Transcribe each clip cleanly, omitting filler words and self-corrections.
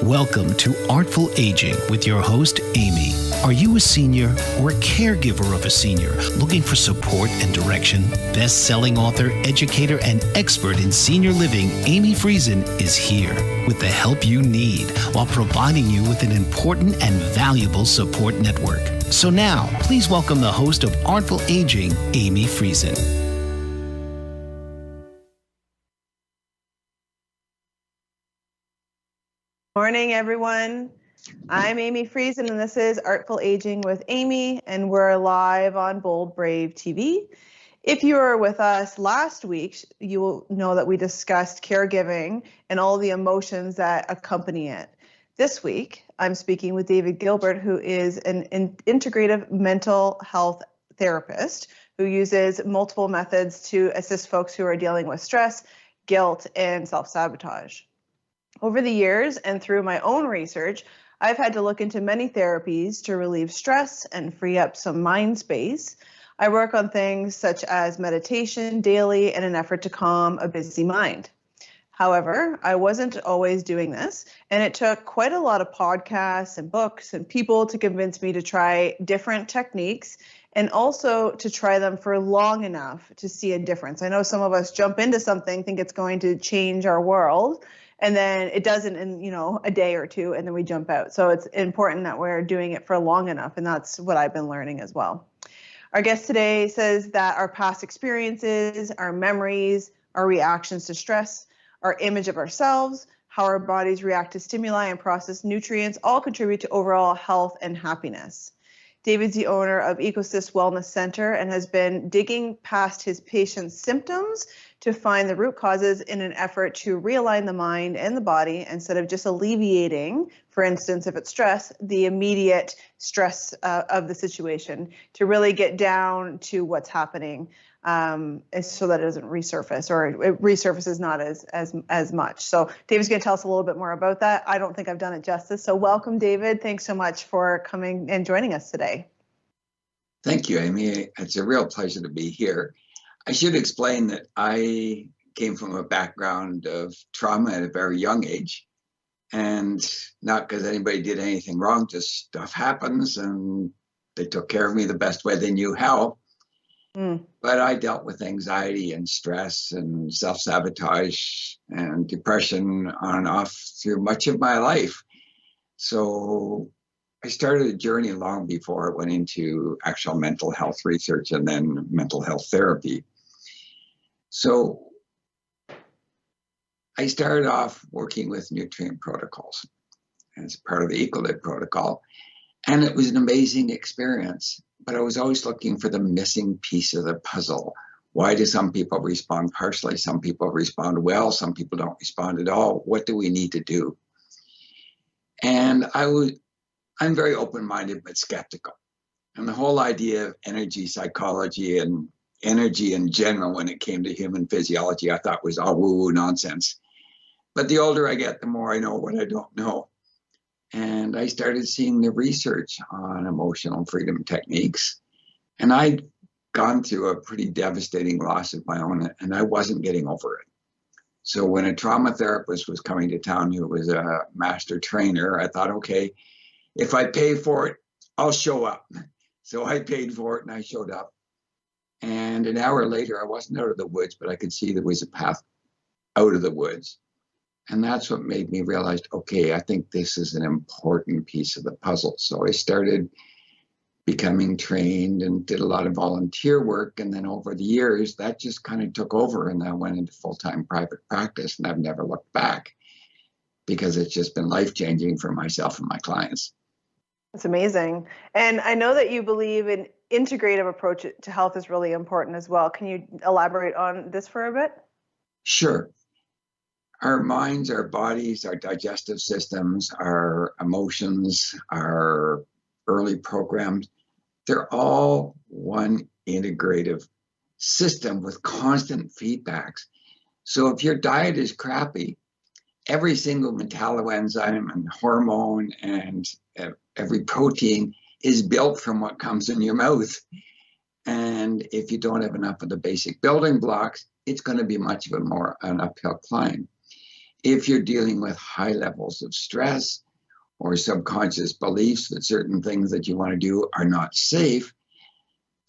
Welcome to Artful Aging with your host, Amy. Are you a senior or a caregiver of a senior looking for support and direction? Best-selling author, educator, and expert in senior living, Amy Friesen, is here with the help you need while providing you with an important and valuable support network. So now, please welcome the host of Artful Aging, Amy Friesen. Morning, everyone. I'm Amy Friesen, and this is Artful Aging with Amy, and we're live on Bold Brave TV. If you were with us last week, you will know that we discussed caregiving and all the emotions that accompany it. This week, I'm speaking with David Gilbert, who is an integrative mental health therapist who uses multiple methods to assist folks who are dealing with stress, guilt, and self-sabotage. Over the years and through my own research, I've had to look into many therapies to relieve stress and free up some mind space. I work on things such as meditation daily in an effort to calm a busy mind. However, I wasn't always doing this, and it took quite a lot of podcasts and books and people to convince me to try different techniques and also to try them for long enough to see a difference. I know some of us jump into something, think it's going to change our world, and then it doesn't in, a day or two, and then we jump out. So it's important that we're doing it for long enough, and that's what I've been learning as well. Our guest today says that our past experiences, our memories, our reactions to stress, our image of ourselves, how our bodies react to stimuli and process nutrients all contribute to overall health and happiness. David's the owner of Ecosys Wellness Center and has been digging past his patients' symptoms to find the root causes in an effort to realign the mind and the body instead of just alleviating, for instance, if it's stress, the immediate stress of the situation, to really get down to what's happening so that it doesn't resurface, or it resurfaces not as much. So David's going to tell us a little bit more about that. I don't think I've done it justice. So welcome, David. Thanks so much for coming and joining us today. Thank you, Amy. It's a real pleasure to be here. I should explain that I came from a background of trauma at a very young age, and not because anybody did anything wrong, just stuff happens, and they took care of me the best way they knew how. But I dealt with anxiety and stress and self-sabotage and depression on and off through much of my life. So I started a journey long before I went into actual mental health research and then mental health therapy. So I started off working with nutrient protocols as part of the EcoLib protocol, and it was an amazing experience. But I was always looking for the missing piece of the puzzle. Why do some people respond partially? Some people respond well. Some people don't respond at all. What do we need to do? And I'm very open-minded but skeptical. And the whole idea of energy psychology and energy in general when it came to human physiology, I thought was all woo-woo nonsense. But the older I get, the more I know what I don't know. And I started seeing the research on emotional freedom techniques. And I'd gone through a pretty devastating loss of my own, and I wasn't getting over it. So when a trauma therapist was coming to town who was a master trainer, I thought, okay, if I pay for it, I'll show up. So I paid for it and I showed up. And an hour later, I wasn't out of the woods, but I could see there was a path out of the woods. And that's what made me realize, okay, I think this is an important piece of the puzzle. So I started becoming trained and did a lot of volunteer work. And then over the years, that just kind of took over, and I went into full-time private practice, and I've never looked back because it's just been life-changing for myself and my clients. That's amazing. And I know that you believe an integrative approach to health is really important as well. Can you elaborate on this for a bit? Sure. Our minds, our bodies, our digestive systems, our emotions, our early programs, they're all one integrative system with constant feedbacks. So if your diet is crappy, every single metalloenzyme and hormone and every protein is built from what comes in your mouth. And if you don't have enough of the basic building blocks, it's going to be much of an uphill climb. If you're dealing with high levels of stress or subconscious beliefs that certain things that you want to do are not safe,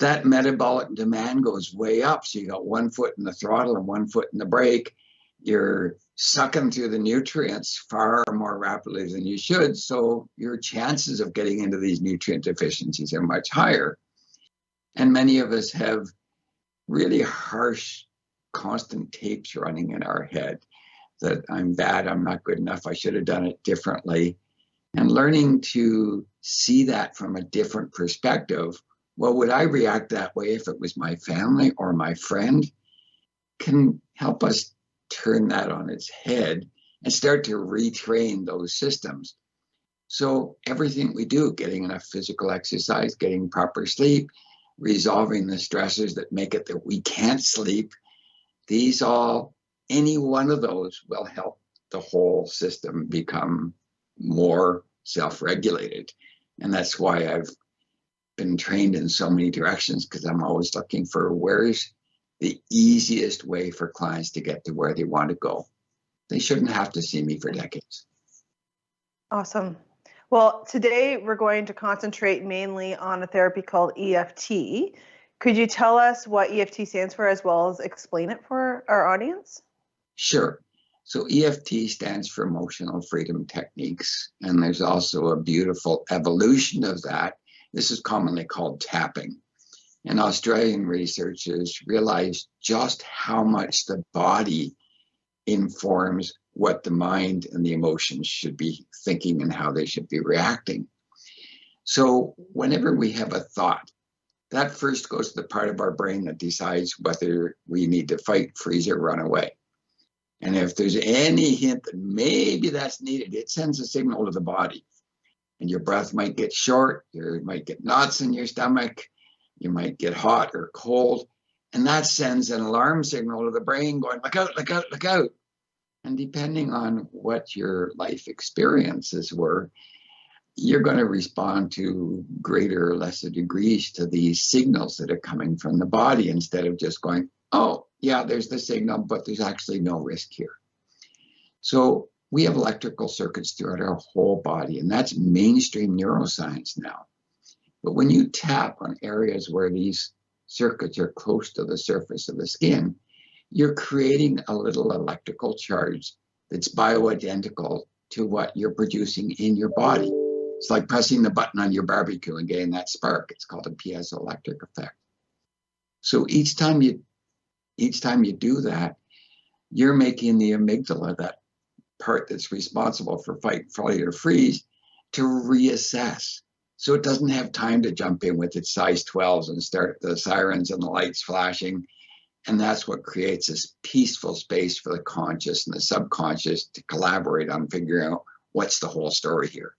that metabolic demand goes way up. So you got one foot in the throttle and one foot in the brake. You're sucking through the nutrients far more rapidly than you should. So your chances of getting into these nutrient deficiencies are much higher. And many of us have really harsh, constant tapes running in our head that I'm bad, I'm not good enough, I should have done it differently. And learning to see that from a different perspective, well, would I react that way if it was my family or my friend, can help us turn that on its head and start to retrain those systems. So everything we do, getting enough physical exercise, getting proper sleep, resolving the stressors that make it that we can't sleep, any one of those will help the whole system become more self-regulated. And that's why I've been trained in so many directions, because I'm always looking for where's the easiest way for clients to get to where they want to go. They shouldn't have to see me for decades. Awesome. Well, today we're going to concentrate mainly on a therapy called EFT. Could you tell us what EFT stands for as well as explain it for our audience? Sure. So EFT stands for Emotional Freedom Techniques, and there's also a beautiful evolution of that. This is commonly called tapping. And Australian researchers realized just how much the body informs what the mind and the emotions should be thinking and how they should be reacting. So whenever we have a thought, that first goes to the part of our brain that decides whether we need to fight, freeze, or run away. And if there's any hint that maybe that's needed, it sends a signal to the body. And your breath might get short, you might get knots in your stomach, you might get hot or cold, and that sends an alarm signal to the brain going, look out, look out, look out. And depending on what your life experiences were, you're going to respond to greater or lesser degrees to these signals that are coming from the body, instead of just going, oh, yeah, there's the signal, but there's actually no risk here. So we have electrical circuits throughout our whole body, and that's mainstream neuroscience now. But when you tap on areas where these circuits are close to the surface of the skin, you're creating a little electrical charge that's bioidentical to what you're producing in your body. It's like pressing the button on your barbecue and getting that spark. It's called a piezoelectric effect. So each time you do that, you're making the amygdala, that part that's responsible for fight, flight, or freeze, to reassess. So it doesn't have time to jump in with its size 12s and start the sirens and the lights flashing. And that's what creates this peaceful space for the conscious and the subconscious to collaborate on figuring out what's the whole story here.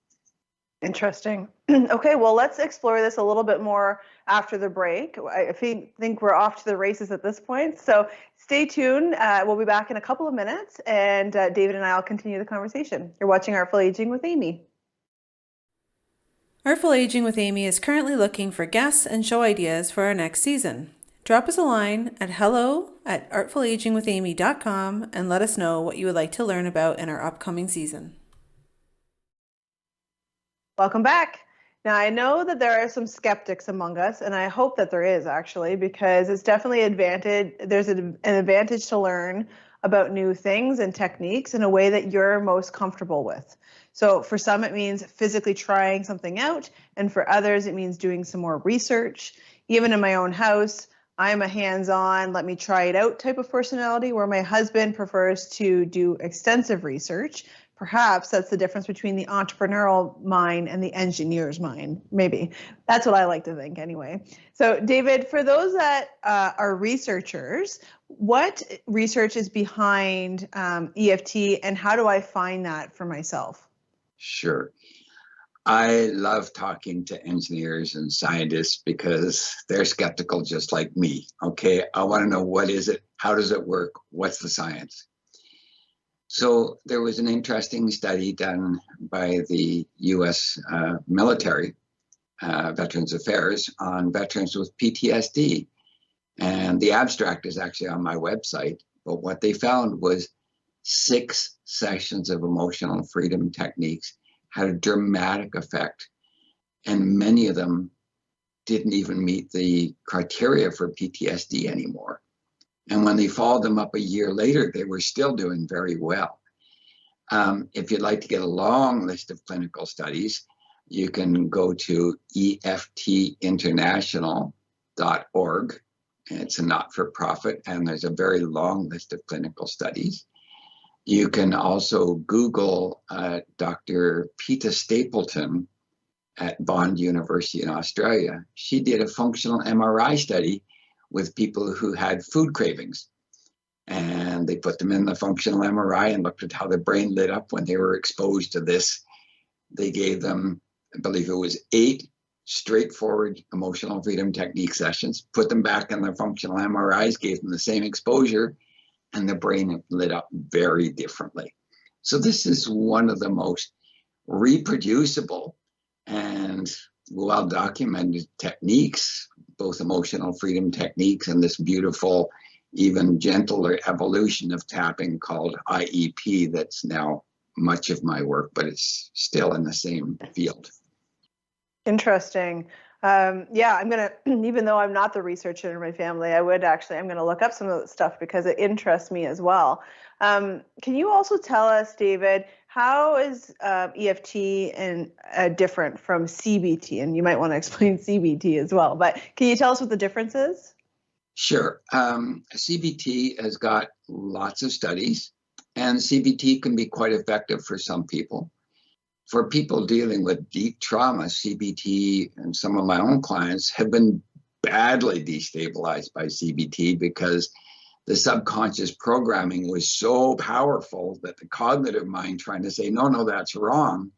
Interesting. Okay, well, let's explore this a little bit more after the break. I think we're off to the races at this point. So stay tuned. We'll be back in a couple of minutes, and David and I will continue the conversation. You're watching Artful Aging with Amy. Artful Aging with Amy is currently looking for guests and show ideas for our next season. Drop us a line at hello@artfulagingwithamy.com and let us know what you would like to learn about in our upcoming season. Welcome back. Now, I know that there are some skeptics among us, and I hope that there is actually, because it's definitely there's an advantage to learn about new things and techniques in a way that you're most comfortable with. So for some, it means physically trying something out, and for others, it means doing some more research. Even in my own house, I'm a hands-on, let me try it out type of personality, where my husband prefers to do extensive research. Perhaps that's the difference between the entrepreneurial mind and the engineer's mind. Maybe that's what I like to think anyway. So David, for those that are researchers, what research is behind EFT, and how do I find that for myself? Sure. I love talking to engineers and scientists because they're skeptical just like me. Okay, I want to know, what is it? How does it work? What's the science? So there was an interesting study done by the U.S. military, Veterans Affairs, on veterans with PTSD. And the abstract is actually on my website. But what they found was 6 sessions of emotional freedom techniques had a dramatic effect, and many of them didn't even meet the criteria for PTSD anymore. And when they followed them up a year later, they were still doing very well. If you'd like to get a long list of clinical studies, you can go to eftinternational.org. It's a not-for-profit, and there's a very long list of clinical studies. You can also Google Dr. Peta Stapleton at Bond University in Australia. She did a functional MRI study with people who had food cravings. And they put them in the functional MRI and looked at how the brain lit up when they were exposed to this. They gave them, I believe it was 8 straightforward emotional freedom technique sessions, put them back in the functional MRIs, gave them the same exposure, and the brain lit up very differently. So this is one of the most reproducible and well-documented techniques, both emotional freedom techniques and this beautiful, even gentler evolution of tapping called IEP that's now much of my work, but it's still in the same field. Interesting. Yeah, I'm going to, even though I'm not the researcher in my family, I'm going to look up some of that stuff because it interests me as well. Can you also tell us, David, how is EFT different from CBT? And you might want to explain CBT as well, but can you tell us what the difference is? Sure. CBT has got lots of studies, and CBT can be quite effective for some people. For people dealing with deep trauma, CBT and some of my own clients have been badly destabilized by CBT because the subconscious programming was so powerful that the cognitive mind trying to say, no, that's wrong,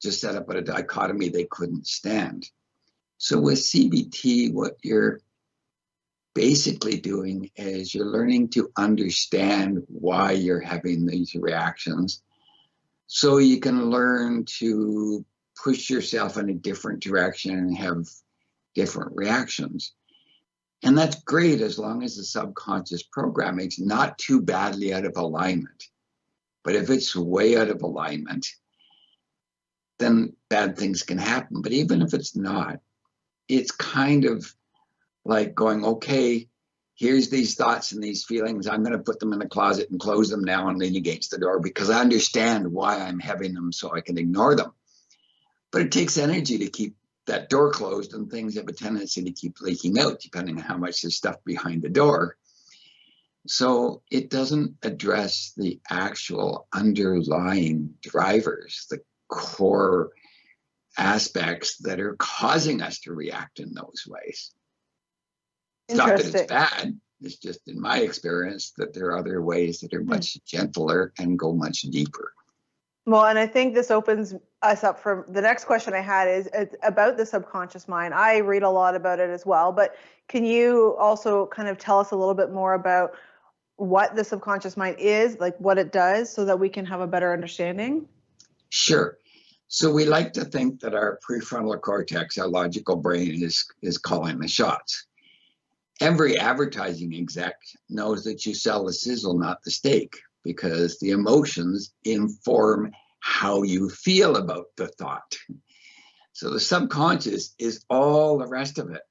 just set up a dichotomy they couldn't stand. So with CBT, what you're basically doing is you're learning to understand why you're having these reactions, so you can learn to push yourself in a different direction and have different reactions. And that's great as long as the subconscious programming is not too badly out of alignment. But if it's way out of alignment, then bad things can happen. But even if it's not, it's kind of like going, okay, here's these thoughts and these feelings. I'm going to put them in the closet and close them now and lean against the door because I understand why I'm having them so I can ignore them. But it takes energy to keep that door closed, and things have a tendency to keep leaking out depending on how much there's stuff behind the door. So it doesn't address the actual underlying drivers, the core aspects that are causing us to react in those ways. It's not that it's bad, it's just in my experience that there are other ways that are much gentler and go much deeper. Well, and I think this opens us up for the next question I had is about the subconscious mind. I read a lot about it as well, but can you also kind of tell us a little bit more about what the subconscious mind is, like what it does, so that we can have a better understanding? Sure. So we like to think that our prefrontal cortex, our logical brain, is calling the shots. Every advertising exec knows that you sell the sizzle, not the steak, because the emotions inform how you feel about the thought. So the subconscious is all the rest of it.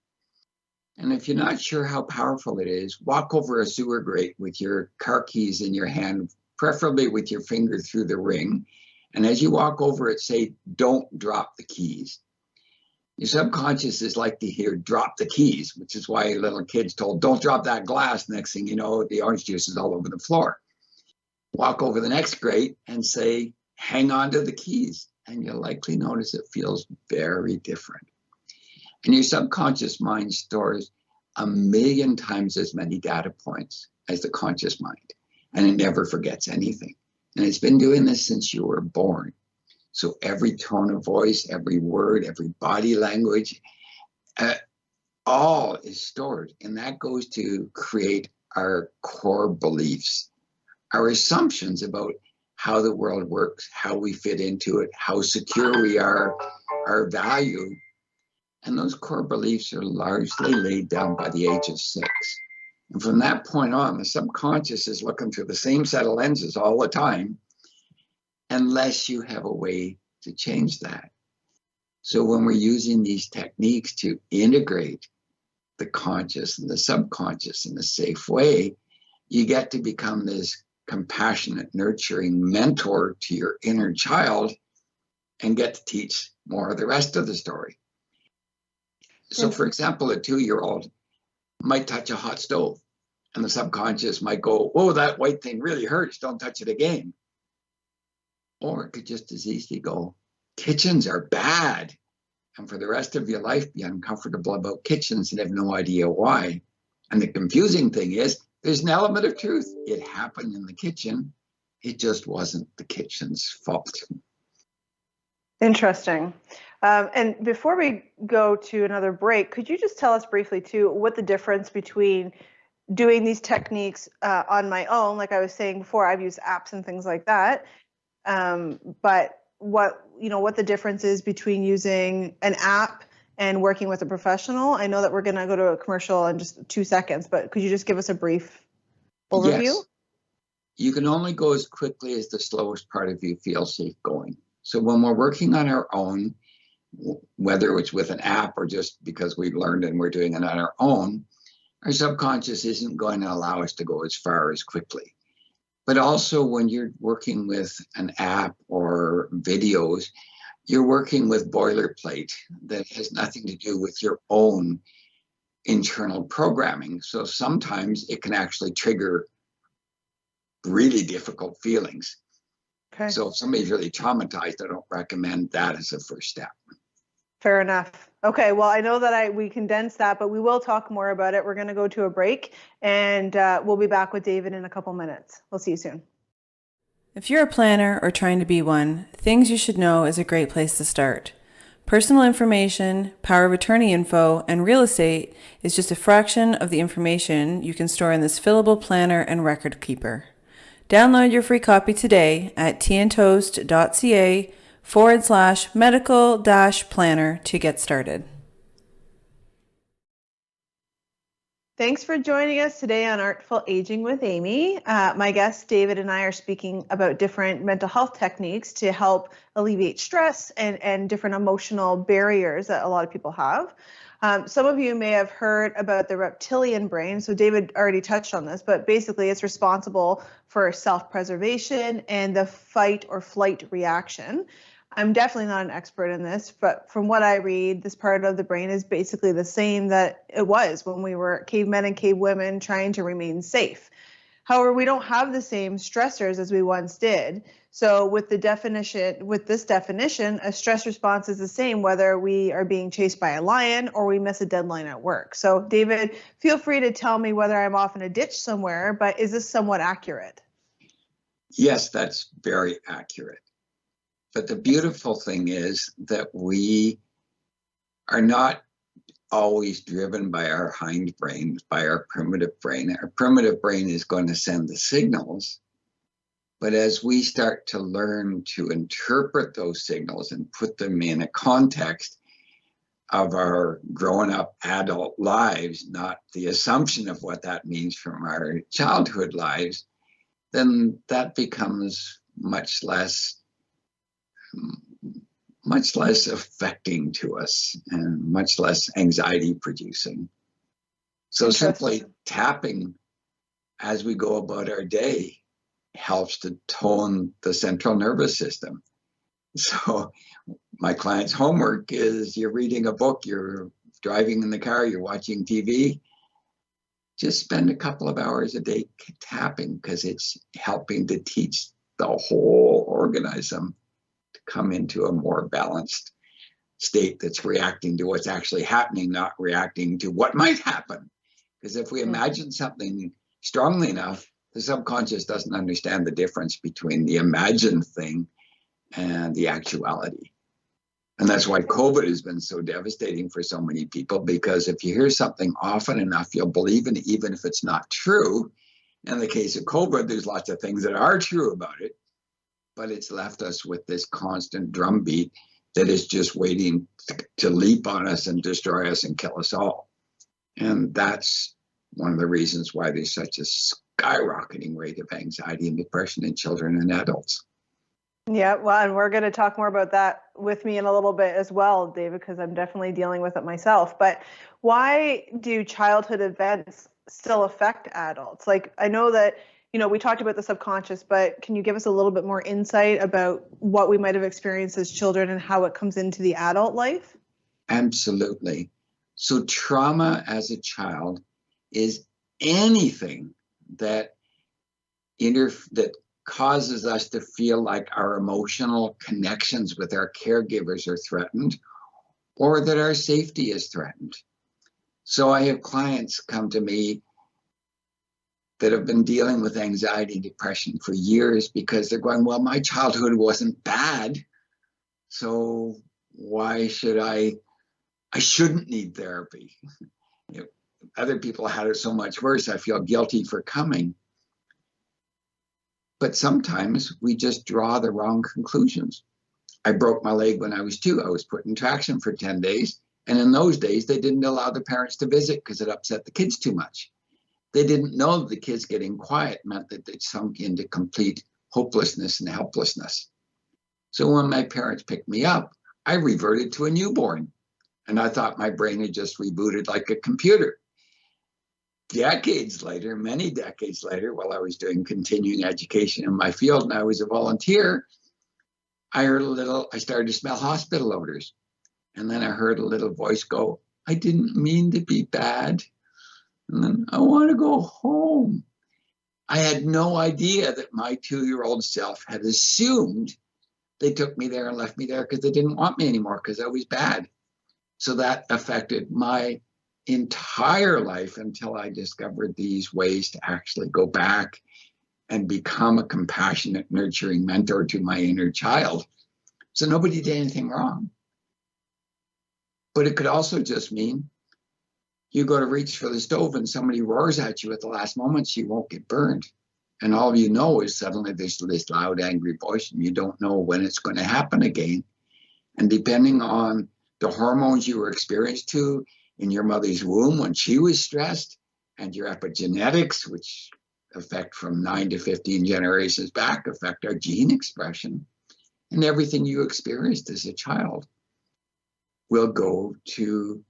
And if you're not sure how powerful it is, walk over a sewer grate with your car keys in your hand, preferably with your finger through the ring. And as you walk over it, say, don't drop the keys. Your subconscious is like to hear drop the keys, which is why little kids told, don't drop that glass. Next thing you know, the orange juice is all over the floor. Walk over the next grate and say, hang on to the keys. And you'll likely notice it feels very different. And your subconscious mind stores 1,000,000 times as many data points as the conscious mind. And it never forgets anything. And it's been doing this since you were born. So every tone of voice, every word, every body language, all is stored. And that goes to create our core beliefs, our assumptions about how the world works, how we fit into it, how secure we are, our value. And those core beliefs are largely laid down by the age of 6. And from that point on, the subconscious is looking through the same set of lenses all the time, unless you have a way to change that. So when we're using these techniques to integrate the conscious and the subconscious in a safe way, you get to become this compassionate, nurturing mentor to your inner child and get to teach more of the rest of the story. So, for example, a 2-year-old might touch a hot stove and the subconscious might go, "Whoa, that white thing really hurts. Don't touch it again." Or it could just as easily go, "Kitchens are bad." And for the rest of your life, be uncomfortable about kitchens and have no idea why. And the confusing thing is, there's an element of truth. It happened in the kitchen. It just wasn't the kitchen's fault. Interesting. And before we go to another break, could you just tell us briefly, too, what the difference between doing these techniques on my own, like I was saying before, I've used apps and things like that, but what the difference is between using an app and working with a professional? I know that we're going to go to a commercial in just 2 seconds, but could you just give us a brief overview? Yes. You can only go as quickly as the slowest part of you feels safe going. So when we're working on our own, whether it's with an app or just because we've learned and we're doing it on our own, our subconscious isn't going to allow us to go as far as quickly. But also when you're working with an app or videos, you're working with boilerplate that has nothing to do with your own internal programming. So sometimes it can actually trigger really difficult feelings. Okay. So if somebody's really traumatized, I don't recommend that as a first step. Fair enough. Okay, well, I know that we condensed that, but we will talk more about it. We're going to go to a break, and we'll be back with David in a couple minutes. We'll see you soon. If you're a planner or trying to be one, Things You Should Know is a great place to start. Personal information, power of attorney info, and real estate is just a fraction of the information you can store in this fillable planner and record keeper. Download your free copy today at teaandtoast.ca/medical-planner to get started. Thanks for joining us today on Artful Aging with Amy. My guest, David, and I are speaking about different mental health techniques to help alleviate stress and different emotional barriers that a lot of people have. Some of you may have heard about the reptilian brain. So David already touched on this, but basically it's responsible for self-preservation and the fight or flight reaction. I'm definitely not an expert in this, but from what I read, this part of the brain is basically the same that it was when we were cavemen and cavewomen trying to remain safe. However, we don't have the same stressors as we once did. So with this definition, a stress response is the same whether we are being chased by a lion or we miss a deadline at work. So David, feel free to tell me whether I'm off in a ditch somewhere, but is this somewhat accurate? Yes, that's very accurate. But the beautiful thing is that we are not always driven by our hindbrain, by our primitive brain. Our primitive brain is going to send the signals. But as we start to learn to interpret those signals and put them in a context of our grown-up adult lives, not the assumption of what that means from our childhood lives, then that becomes much less affecting to us and much less anxiety producing. So simply tapping as we go about our day helps to tone the central nervous system. So my client's homework is you're reading a book, you're driving in the car, you're watching TV, just spend a couple of hours a day tapping because it's helping to teach the whole organism to come into a more balanced state that's reacting to what's actually happening, not reacting to what might happen. Because if we imagine something strongly enough, the subconscious doesn't understand the difference between the imagined thing and the actuality. And that's why COVID has been so devastating for so many people, because if you hear something often enough, you'll believe in it even if it's not true. In the case of COVID, there's lots of things that are true about it, but it's left us with this constant drumbeat that is just waiting to leap on us and destroy us and kill us all. And that's one of the reasons why there's such a skyrocketing rate of anxiety and depression in children and adults. Yeah, well, and we're going to talk more about that with me in a little bit as well, David, because I'm definitely dealing with it myself. But why do childhood events still affect adults? Like, I know that, we talked about the subconscious, but can you give us a little bit more insight about what we might have experienced as children and how it comes into the adult life? Absolutely. So trauma as a child is anything that that causes us to feel like our emotional connections with our caregivers are threatened, or that our safety is threatened. So I have clients come to me that have been dealing with anxiety and depression for years because they're going, well, my childhood wasn't bad, so why should I shouldn't need therapy. Other people had it so much worse, I feel guilty for coming. But sometimes we just draw the wrong conclusions. I broke my leg when I was 2. I was put in traction for 10 days. And in those days, they didn't allow the parents to visit because it upset the kids too much. They didn't know that the kids getting quiet meant that they'd sunk into complete hopelessness and helplessness. So when my parents picked me up, I reverted to a newborn. And I thought my brain had just rebooted like a computer. Decades later, many decades later, while I was doing continuing education in my field and I was a volunteer, I started to smell hospital odors. And then I heard a little voice go, I didn't mean to be bad. And then I want to go home. I had no idea that my 2-year-old self had assumed they took me there and left me there because they didn't want me anymore because I was bad. So that affected my entire life until I discovered these ways to actually go back and become a compassionate, nurturing mentor to my inner child. So nobody did anything wrong. But it could also just mean you go to reach for the stove and somebody roars at you at the last moment, so you won't get burned. And all you know is suddenly there's this loud, angry voice, and you don't know when it's going to happen again. And depending on the hormones you were experienced to in your mother's womb when she was stressed, and your epigenetics, which affect from 9 to 15 generations back, affect our gene expression, and everything you experienced as a child will go to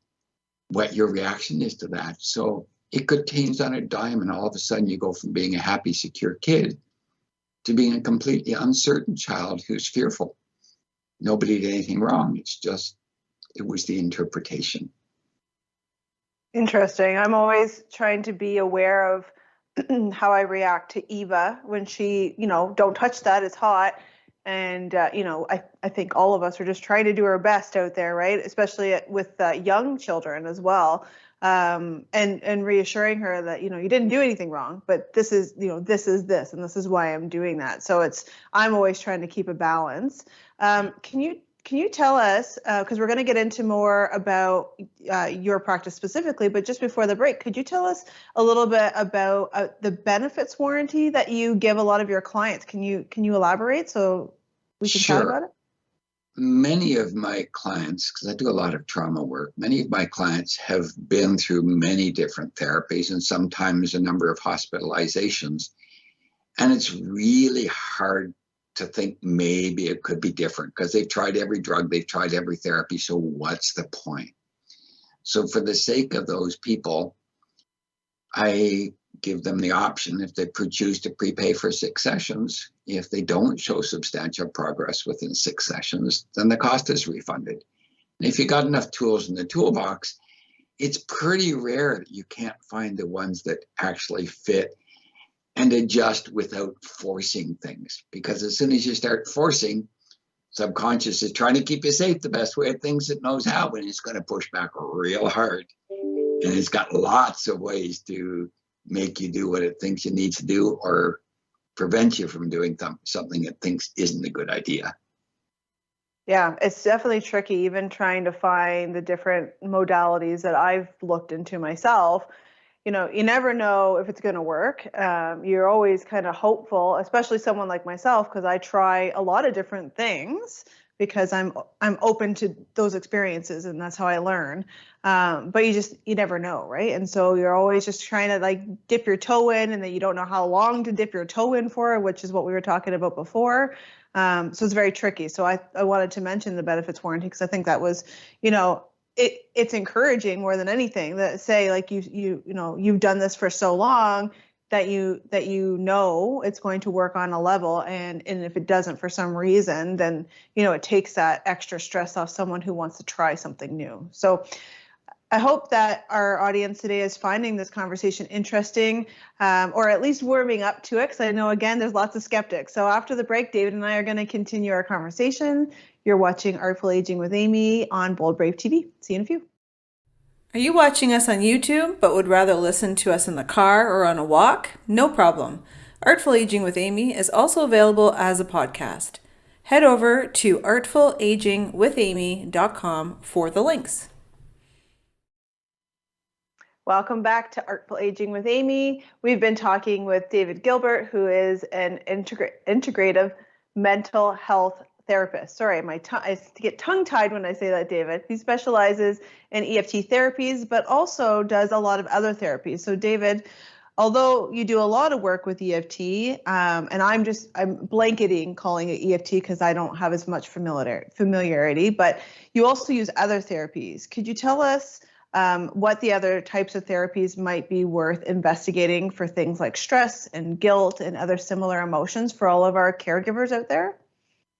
what your reaction is to that. So it could change on a dime, and all of a sudden you go from being a happy, secure kid to being a completely uncertain child who's fearful. Nobody did anything wrong. It was the interpretation. Interesting. I'm always trying to be aware of how I react to Eva when she, don't touch that, it's hot. And, I think all of us are just trying to do our best out there, right? Especially with young children as well. And reassuring her that, you didn't do anything wrong, but this is, this, and this is why I'm doing that. So I'm always trying to keep a balance. Can you tell us, because we're going to get into more about your practice specifically, but just before the break, could you tell us a little bit about the benefits warranty that you give a lot of your clients? Can you elaborate so we can chat about it? Many of my clients, because I do a lot of trauma work, many of my clients have been through many different therapies and sometimes a number of hospitalizations. And it's really hard to think maybe it could be different because they've tried every drug, they've tried every therapy. So what's the point? So for the sake of those people, I give them the option if they choose to prepay for 6 sessions. If they don't show substantial progress within 6 sessions, then the cost is refunded. And if you got enough tools in the toolbox, it's pretty rare that you can't find the ones that actually fit and adjust without forcing things. Because as soon as you start forcing, subconscious is trying to keep you safe the best way of things it knows how, and it's going to push back real hard. And it's got lots of ways to make you do what it thinks you need to do or prevent you from doing something it thinks isn't a good idea. Yeah, it's definitely tricky, even trying to find the different modalities that I've looked into myself. You never know if it's going to work. You're always kind of hopeful, especially someone like myself, because I try a lot of different things because I'm open to those experiences, and that's how I learn. But you never know, right? And so you're always just trying to like dip your toe in, and then you don't know how long to dip your toe in for, which is what we were talking about before. So it's very tricky. So I wanted to mention the benefits warranty because I think that was, it's encouraging more than anything that say like you've done this for so long that you know it's going to work on a level, and if it doesn't for some reason, then it takes that extra stress off someone who wants to try something new. So I hope that our audience today is finding this conversation interesting, or at least warming up to it, because I know, again, there's lots of skeptics. So after the break, David and I are going to continue our conversation. You're watching Artful Aging with Amy on Bold Brave TV. See you in a few. Are you watching us on YouTube but would rather listen to us in the car or on a walk? No problem. Artful Aging with Amy is also available as a podcast. Head over to artfulagingwithamy.com for the links. Welcome back to Artful Aging with Amy. We've been talking with David Gilbert, who is an integrative mental health therapist. Sorry, I get tongue-tied when I say that, David. He specializes in EFT therapies, but also does a lot of other therapies. So David, although you do a lot of work with EFT, and I'm blanketing calling it EFT because I don't have as much familiarity, but you also use other therapies. Could you tell us what the other types of therapies might be worth investigating for things like stress and guilt and other similar emotions for all of our caregivers out there?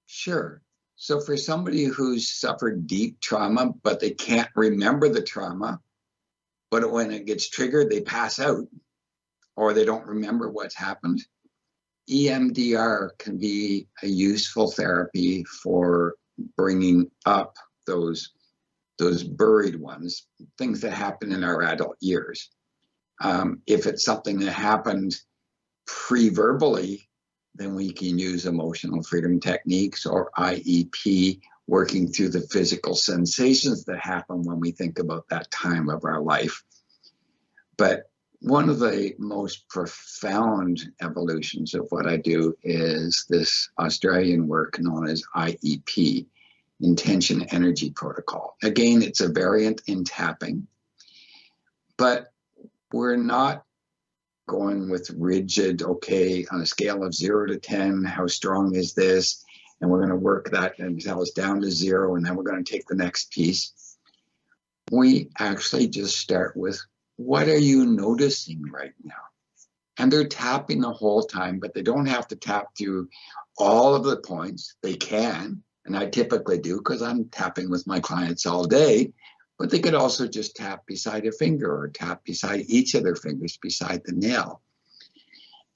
Sure. So for somebody who's suffered deep trauma, but they can't remember the trauma, but when it gets triggered, they pass out or they don't remember what's happened, EMDR can be a useful therapy for bringing up those buried ones, things that happen in our adult years. If it's something that happened pre-verbally, then we can use emotional freedom techniques or IEP, working through the physical sensations that happen when we think about that time of our life. But one of the most profound evolutions of what I do is this Australian work known as IEP, Intention Energy Protocol. Again, it's a variant in tapping, but we're not going with rigid, okay, on a scale of 0 to 10, how strong is this? And we're going to work that until it's down to 0, and then we're going to take the next piece. We actually just start with, what are you noticing right now? And they're tapping the whole time, but they don't have to tap through all of the points. They can, and I typically do because I'm tapping with my clients all day. But they could also just tap beside a finger or tap beside each of their fingers beside the nail.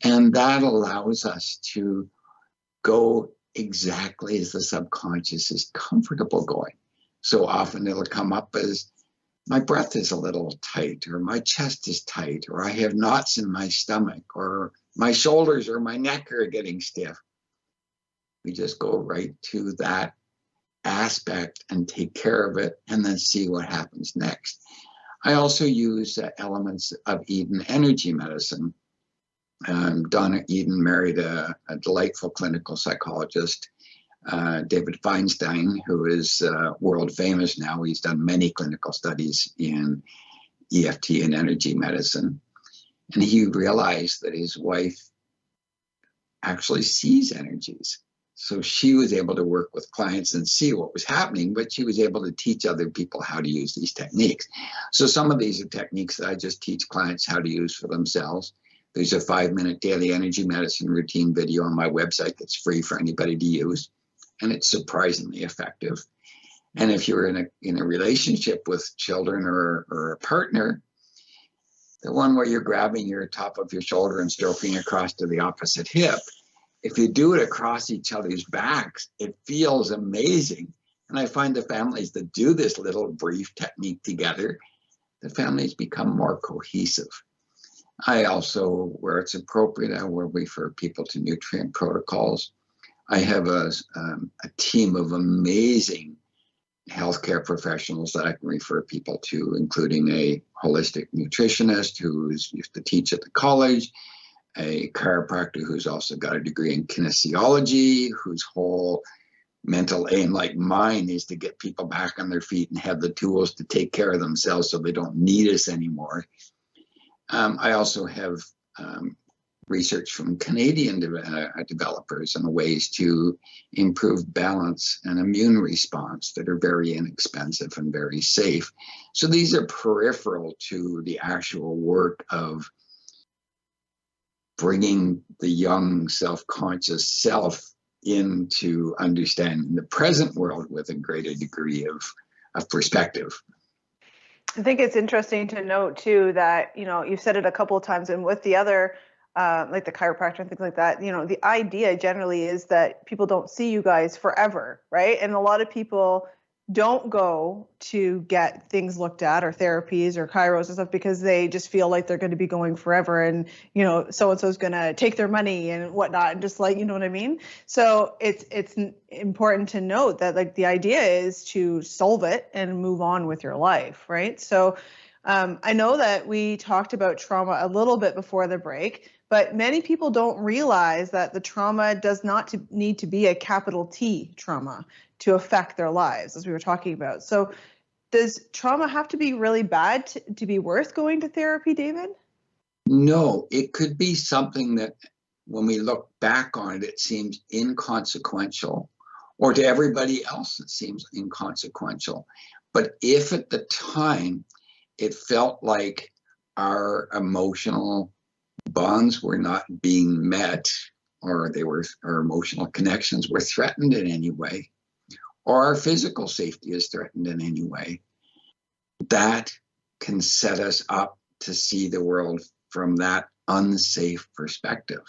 And that allows us to go exactly as the subconscious is comfortable going. So often it'll come up as, my breath is a little tight, or my chest is tight, or I have knots in my stomach, or my shoulders or my neck are getting stiff. We just go right to that aspect and take care of it, and then see what happens next. I also use elements of Eden energy medicine. Donna Eden married a delightful clinical psychologist, David Feinstein, who is world famous now. He's done many clinical studies in EFT and energy medicine. And he realized that his wife actually sees energies. So she was able to work with clients and see what was happening, but she was able to teach other people how to use these techniques. So some of these are techniques that I just teach clients how to use for themselves. There's a 5-minute daily energy medicine routine video on my website that's free for anybody to use, and it's surprisingly effective. And if you're in a relationship with children or a partner, the one where you're grabbing your top of your shoulder and stroking across to the opposite hip, if you do it across each other's backs, it feels amazing. And I find the families that do this little brief technique together, the families become more cohesive. I also, where it's appropriate, I will refer people to nutrient protocols. I have a team of amazing healthcare professionals that I can refer people to, including a holistic nutritionist who's used to teach at the college, a chiropractor who's also got a degree in kinesiology, whose whole mental aim like mine is to get people back on their feet and have the tools to take care of themselves so they don't need us anymore. I also have research from Canadian developers on ways to improve balance and immune response that are very inexpensive and very safe. So these are peripheral to the actual work of bringing the young self-conscious self into understanding the present world with a greater degree of perspective. I think it's interesting to note too that, you've said it a couple of times, and with the other, like the chiropractor and things like that, the idea generally is that people don't see you guys forever, right? And a lot of people don't go to get things looked at or therapies or chiros and stuff because they just feel like they're going to be going forever, and so-and-so is going to take their money and whatnot, and just like, you know what I mean? So it's important to note that, like, the idea is to solve it and move on with your life, right? So I know that we talked about trauma a little bit before the break, but many people don't realize that the trauma does not need to be a capital T trauma to affect their lives, as we were talking about. So does trauma have to be really bad to be worth going to therapy, David? No, it could be something that when we look back on it, it seems inconsequential, or to everybody else, it seems inconsequential. But if at the time it felt like our emotional bonds were not being met, or our emotional connections were threatened in any way, or our physical safety is threatened in any way, that can set us up to see the world from that unsafe perspective.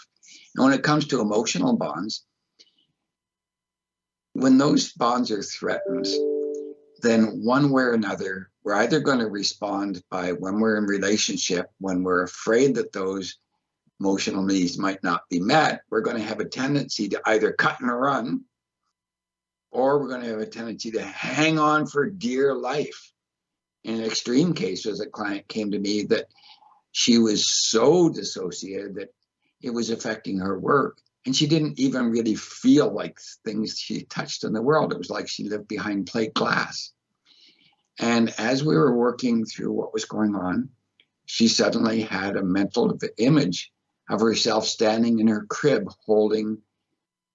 And when it comes to emotional bonds, when those bonds are threatened, then one way or another, we're either going to respond by, when we're in relationship, when we're afraid that those emotional needs might not be met, we're going to have a tendency to either cut and run, or we're going to have a tendency to hang on for dear life. In an extreme case, as a client came to me that she was so dissociated that it was affecting her work. And she didn't even really feel like things she touched in the world. It was like she lived behind plate glass. And as we were working through what was going on, she suddenly had a mental image of herself standing in her crib holding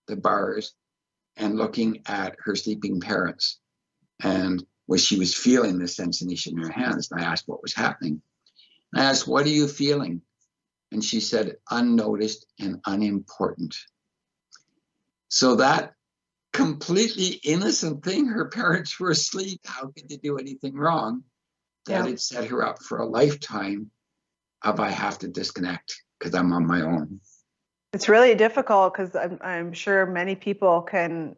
the bars and looking at her sleeping parents. And she was feeling the sensation in her hands. And I asked what was happening. And I asked, what are you feeling? And she said, unnoticed and unimportant. So that completely innocent thing, her parents were asleep, how could they do anything wrong? That had set her up for a lifetime of, I have to disconnect because I'm on my own. It's really difficult because I'm sure many people can,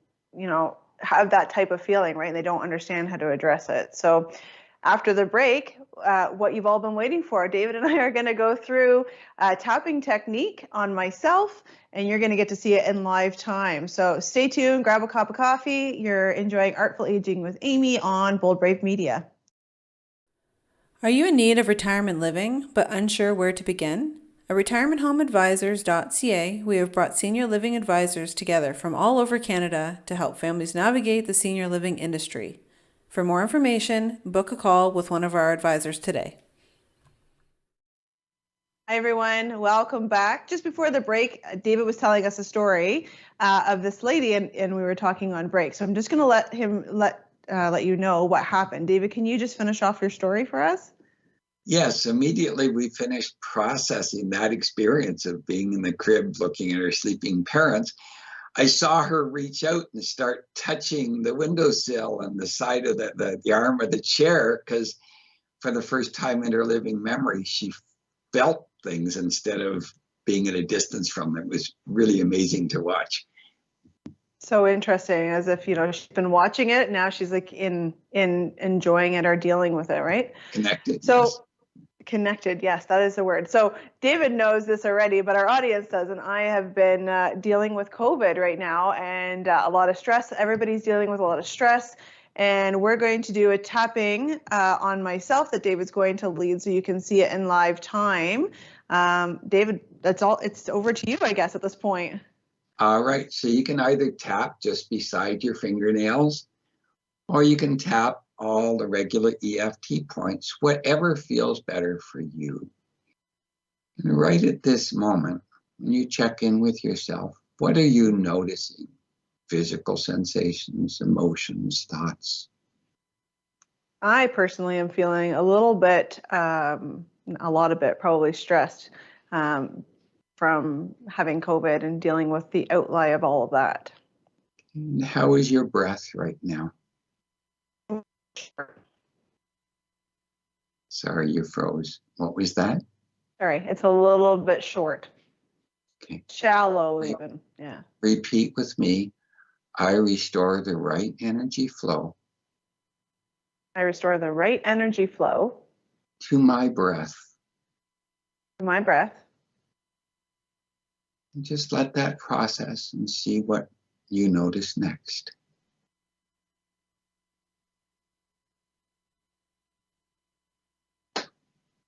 have that type of feeling, right? They don't understand how to address it. So after the break, what you've all been waiting for, David and I are going to go through a tapping technique on myself, and you're going to get to see it in live time. So stay tuned, grab a cup of coffee. You're enjoying Artful Aging with Amy on Bold Brave Media. Are you in need of retirement living but unsure where to begin? At retirementhomeadvisors.ca, we have brought senior living advisors together from all over Canada to help families navigate the senior living industry. For more information, book a call with one of our advisors today. Hi, everyone. Welcome back. Just before the break, David was telling us a story of this lady, and we were talking on break. So I'm just going to let you know what happened. David, can you just finish off your story for us? Yes, immediately we finished processing that experience of being in the crib looking at her sleeping parents. I saw her reach out and start touching the windowsill and the side of the arm of the chair, because for the first time in her living memory, she felt things instead of being at a distance from them. It was really amazing to watch. So interesting, as if, she's been watching it. Now she's like in enjoying it or dealing with it, right? Connected. So yes. Connected, yes, that is the word. So David knows this already, but our audience doesn't. I have been dealing with COVID right now, and a lot of stress. Everybody's dealing with a lot of stress, and we're going to do a tapping on myself that David's going to lead, so you can see it in live time. David, that's all. It's over to you, I guess, at this point. All right, so you can either tap just beside your fingernails, or you can tap all the regular EFT points, whatever feels better for you. And right at this moment, when you check in with yourself, what are you noticing? Physical sensations, emotions, thoughts? I personally am feeling a little bit, a lot of it, probably stressed from having COVID and dealing with the outlay of all of that. And how is your breath right now? Sorry, you froze. What was that? Sorry, it's a little bit short. Okay. Shallow even, yeah. Repeat with me. I restore the right energy flow I restore the right energy flow to my breath. to my breath. And just let that process and see what you notice next.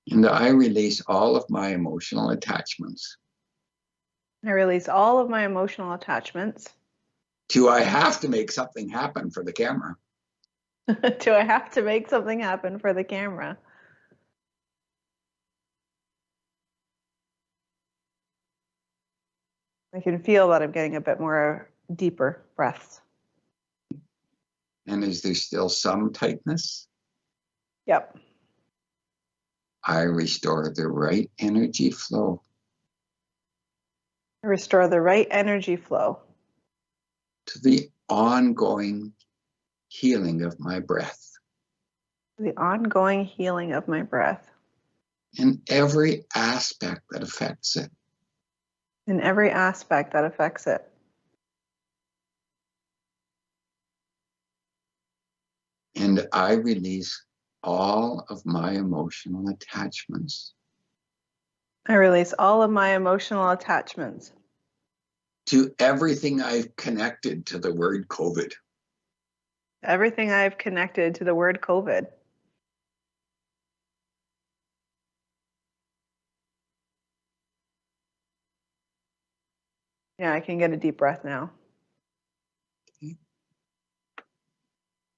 And I release all of my emotional attachments. I release all of my emotional attachments. Do I have to make something happen for the camera? Do I have to make something happen for the camera? I can feel that I'm getting a bit more deeper breaths. And is there still some tightness? Yep. I restore the right energy flow I restore the right energy flow to the ongoing healing of my breath the ongoing healing of my breath and every aspect that affects it. in every aspect that affects it. And I release all of my emotional attachments I release all of my emotional attachments to everything I've connected to the word COVID. everything I've connected to the word COVID. Yeah, I can get a deep breath now.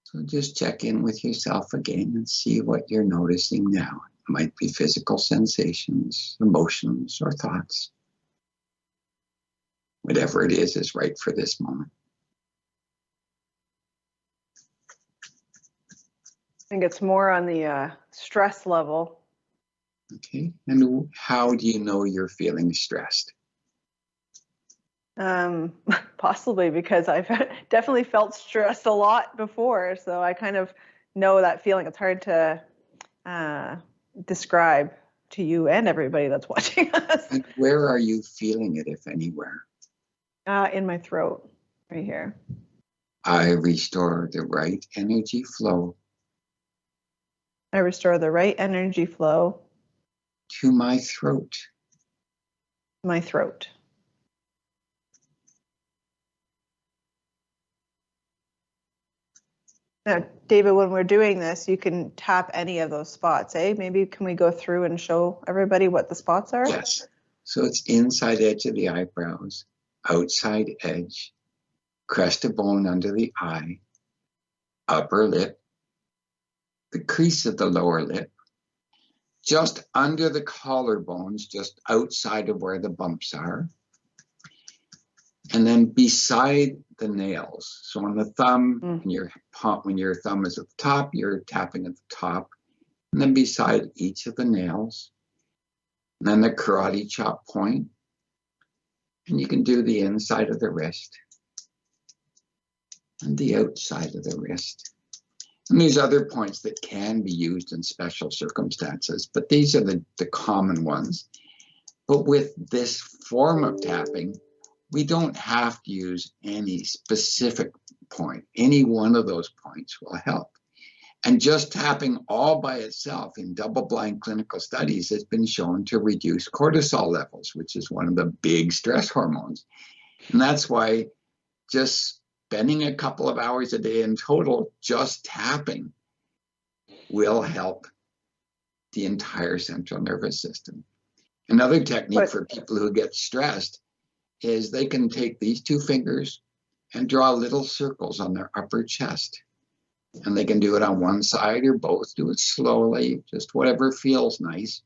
So just check in with yourself again and see what you're noticing now. It might be physical sensations, emotions, or thoughts. Whatever it is right for this moment. I think it's more on the stress level. Okay, and how do you know you're feeling stressed? Possibly because I've definitely felt stressed a lot before, so I kind of know that feeling. It's hard to describe to you and everybody that's watching us. And where are you feeling it, if anywhere? In my throat, right here. I restore the right energy flow I restore the right energy flow to my throat. to my throat. Now, David, when we're doing this, you can tap any of those spots, eh? Maybe can we go through and show everybody what the spots are? Yes. So it's inside edge of the eyebrows, outside edge, crest of bone under the eye, upper lip, the crease of the lower lip, just under the collarbones, just outside of where the bumps are, and then beside the nails. So on the thumb, when your thumb is at the top, you're tapping at the top, and then beside each of the nails, and then the karate chop point, and you can do the inside of the wrist and the outside of the wrist. And there's other points that can be used in special circumstances, but these are the common ones. But with this form of tapping, we don't have to use any specific point. Any one of those points will help. And just tapping all by itself in double-blind clinical studies has been shown to reduce cortisol levels, which is one of the big stress hormones. And that's why just spending a couple of hours a day in total just tapping will help the entire central nervous system. Another technique for people who get stressed is they can take these two fingers and draw little circles on their upper chest. And they can do it on one side or both. Do it slowly, just whatever feels nice.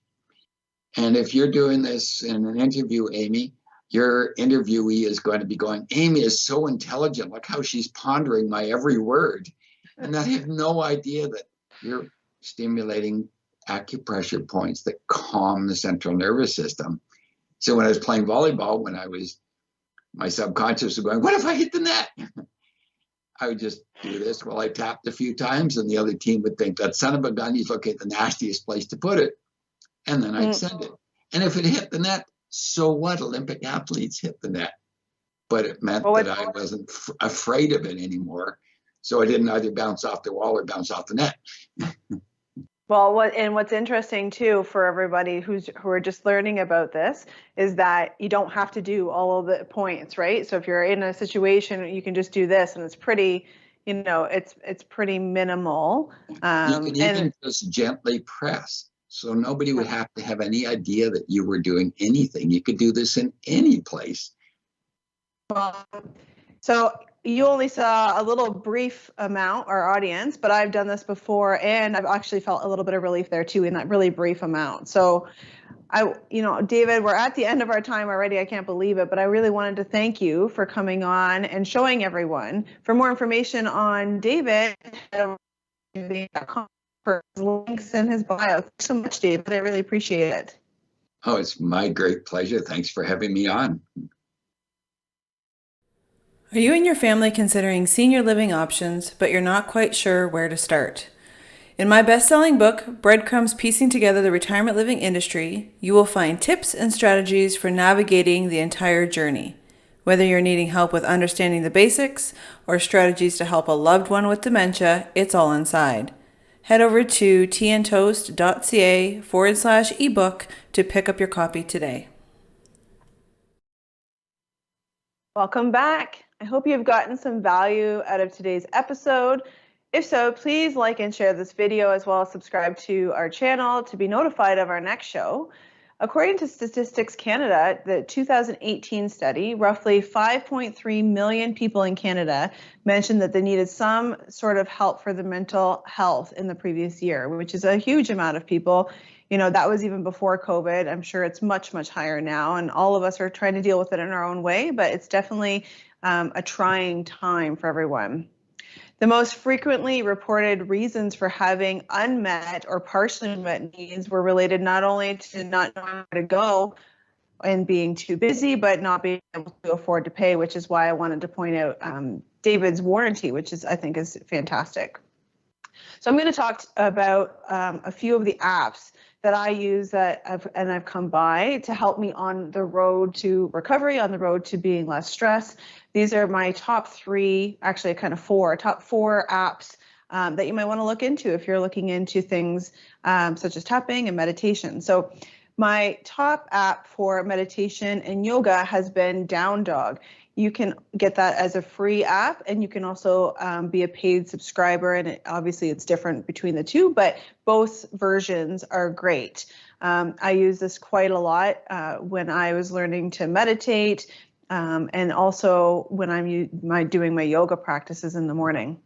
And if you're doing this in an interview, Amy, your interviewee is going to be going, Amy is so intelligent. Look how she's pondering my every word. And I have no idea that you're stimulating acupressure points that calm the central nervous system. So when I was playing volleyball, my subconscious was going, what if I hit the net? I would just do this while I tapped a few times, and the other team would think, that son of a gun, he's looking at the nastiest place to put it. And then I'd send it. And if it hit the net, so what? Olympic athletes hit the net. But it meant that I wasn't afraid of it anymore. So I didn't either bounce off the wall or bounce off the net. Well, what's interesting too for everybody who are just learning about this is that you don't have to do all of the points, right? So if you're in a situation, you can just do this, and it's pretty, it's pretty minimal. You can even just gently press, so nobody would have to have any idea that you were doing anything. You could do this in any place. Well, so you only saw a little brief amount, our audience, but I've done this before, and I've actually felt a little bit of relief there too in that really brief amount. So David, we're at the end of our time already. I can't believe it, but I really wanted to thank you for coming on and showing everyone. For more information on David, for links in his bio. Thanks so much, David. I really appreciate it. Oh, it's my great pleasure. Thanks for having me on. Are you and your family considering senior living options, but you're not quite sure where to start? In my best-selling book, Breadcrumbs Piecing Together the Retirement Living Industry, you will find tips and strategies for navigating the entire journey. Whether you're needing help with understanding the basics or strategies to help a loved one with dementia, it's all inside. Head over to teaandtoast.ca/ebook to pick up your copy today. Welcome back. I hope you've gotten some value out of today's episode. If so, please like and share this video, as well as subscribe to our channel to be notified of our next show. According to Statistics Canada, the 2018 study, roughly 5.3 million people in Canada mentioned that they needed some sort of help for their mental health in the previous year, which is a huge amount of people. That was even before COVID. I'm sure it's much, much higher now, and all of us are trying to deal with it in our own way, but it's definitely a trying time for everyone. The most frequently reported reasons for having unmet or partially met needs were related not only to not knowing where to go and being too busy, but not being able to afford to pay, which is why I wanted to point out David's warranty, which I think is fantastic. So I'm going to talk about a few of the apps that I use I've come by to help me on the road to recovery, on the road to being less stressed. These are my top four apps that you might want to look into if you're looking into things such as tapping and meditation. So my top app for meditation and yoga has been Down Dog. You can get that as a free app, and you can also be a paid subscriber, and obviously it's different between the two, but both versions are great. I use this quite a lot when I was learning to meditate, and also when I'm doing my yoga practices in the morning.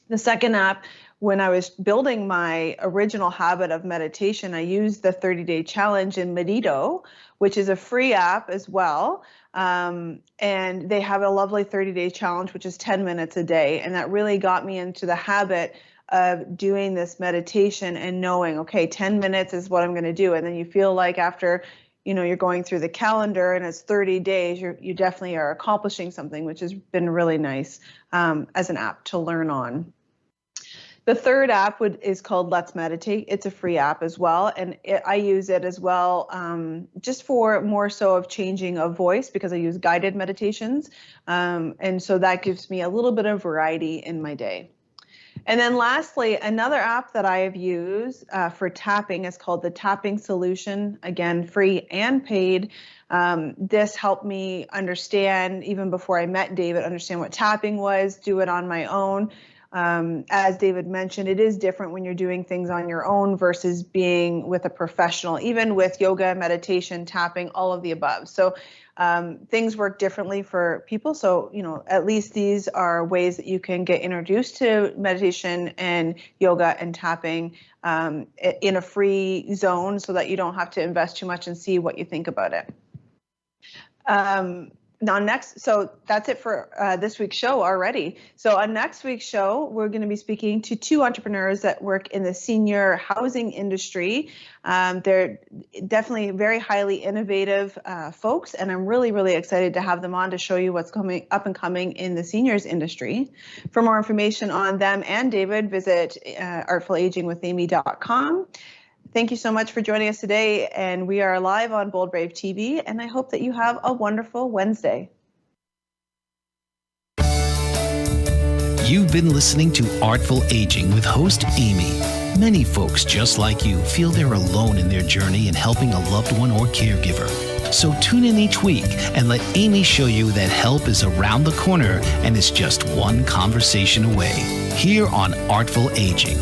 The second app, when I was building my original habit of meditation, I used the 30-day challenge in Medito, which is a free app as well. And they have a lovely 30-day challenge, which is 10 minutes a day. And that really got me into the habit of doing this meditation and knowing, okay, 10 minutes is what I'm going to do. And then you feel like after, you're going through the calendar and it's 30 days, you definitely are accomplishing something, which has been really nice as an app to learn on. The third app is called Let's Meditate. It's a free app as well, and I use it as well just for more so of changing of voice, because I use guided meditations, and so that gives me a little bit of variety in my day. And then lastly, another app that I have used for tapping is called the Tapping Solution, again, free and paid. This helped me understand, even before I met David, understand what tapping was, do it on my own. As David mentioned, it is different when you're doing things on your own versus being with a professional, even with yoga, meditation, tapping, all of the above. So things work differently for people. So, at least these are ways that you can get introduced to meditation and yoga and tapping in a free zone so that you don't have to invest too much and see what you think about it. So that's it for this week's show already. So on next week's show, we're going to be speaking to two entrepreneurs that work in the senior housing industry. They're definitely very highly innovative folks, and I'm really, really excited to have them on to show you what's coming up and coming in the seniors industry. For more information on them and David, visit artfulagingwithamy.com. Thank you so much for joining us today, and we are live on Bold Brave TV, and I hope that you have a wonderful Wednesday. You've been listening to Artful Aging with host Amy. Many folks just like you feel they're alone in their journey in helping a loved one or caregiver. So tune in each week and let Amy show you that help is around the corner and is just one conversation away. Here on Artful Aging.